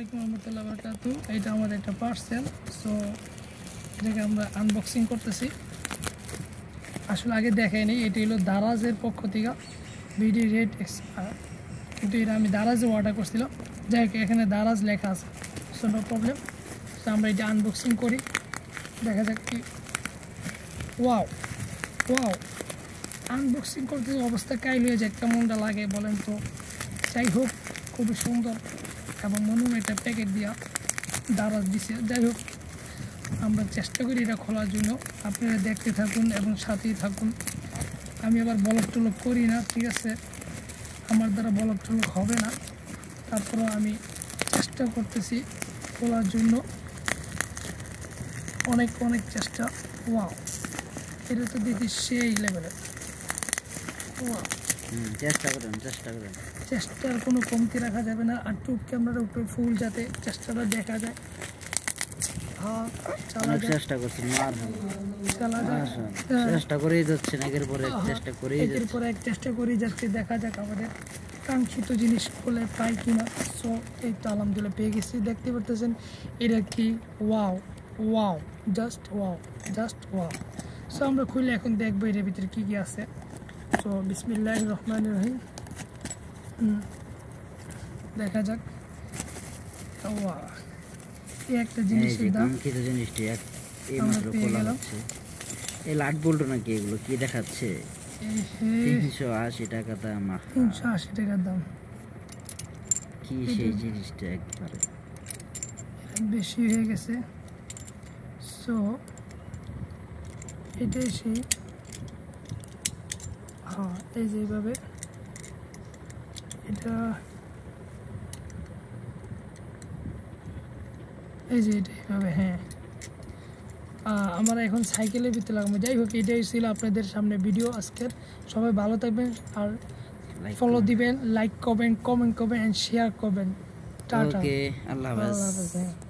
আলাইকুম রহমতুল্লাহ বারাকাতু। এটা আমাদের একটা পার্সেল, সো এটাকে আমরা আনবক্সিং করতেছি। আসলে আগে দেখাইনি, এটি হলো দারাজের পক্ষ থেকে বিডি রেড কিন্তু এটা আমি দারাজে অর্ডার করছিলাম। যাই হোক, এখানে দারাজ লেখা আছে, সো নো প্রবলেম। তো আমরা এটা আনবক্সিং করি, দেখা যাক কি। ওয়াও ওয়াও, আনবক্সিং করতে অবস্থা কাইল হয়ে যায়, কেমনটা লাগে বলেন তো। যাই হোক, খুবই সুন্দর এবং মনোমের একটা প্যাকেট দিয়া দারাজ দিছে। যাই হোক, আমরা চেষ্টা করি এটা খোলার জন্য। আপনারা দেখতে থাকুন এবং সাথেই থাকুন। আমি আবার বলক টলক করি না, ঠিক আছে? আমার দ্বারা বলক টলক হবে না, তারপরেও আমি চেষ্টা করতেছি খোলার জন্য, অনেক অনেক চেষ্টা। ওয়াও, এটা তো দেখি সেই লেভেলের। ওয়াও, চেষ্টার কোনো কমতি রাখা যাবে না। আর টুপ ক্যামেরার উপরে ফুল যাতে চেষ্টাটা দেখা যায়। চেষ্টা করেই যাচ্ছে, একের পর এক চেষ্টা করেই যাচ্ছে। দেখা যাক আমাদের কাঙ্ক্ষিত জিনিস খুলে পাই কিনা। সো এই তো আলহামদুলিল্লাহ পেয়ে গেছি। দেখতে পারতেছেন এটা কি? Wow wow, just wow, just wow. So আমরা খুলে এখন দেখবো এটার ভিতরে কী কী আছে। সো বিসমিল্লাহির রহমানির রহিম, দেখা যাক। ওয়াও, এই একটা জিনিসের দাম, জিনিসটি এইমাত্র খোলা হচ্ছে। এই লাইট বোল্ট নাকি এগুলো কি দেখাচ্ছে? 380 টাকা দাম। 380 টাকার দাম। কি সেই জিনিসটা একবারে বেশি হয়ে গেছে। সো এটাই সেই, হ্যাঁ, এই যে এইভাবে এটা, এই যে এটা এইভাবে। হ্যাঁ, আমরা এখন সাইকেলের ভিতরে লাগাবো। যাই হোক, এটাই ছিল আপনাদের সামনে ভিডিও আজকের। সবাই ভালো থাকবেন আর ফলো দিবেন, লাইক করবেন, কমেন্ট করবেন এন্ড শেয়ার করবেন। টাটা, আল্লাহ হাফেজ।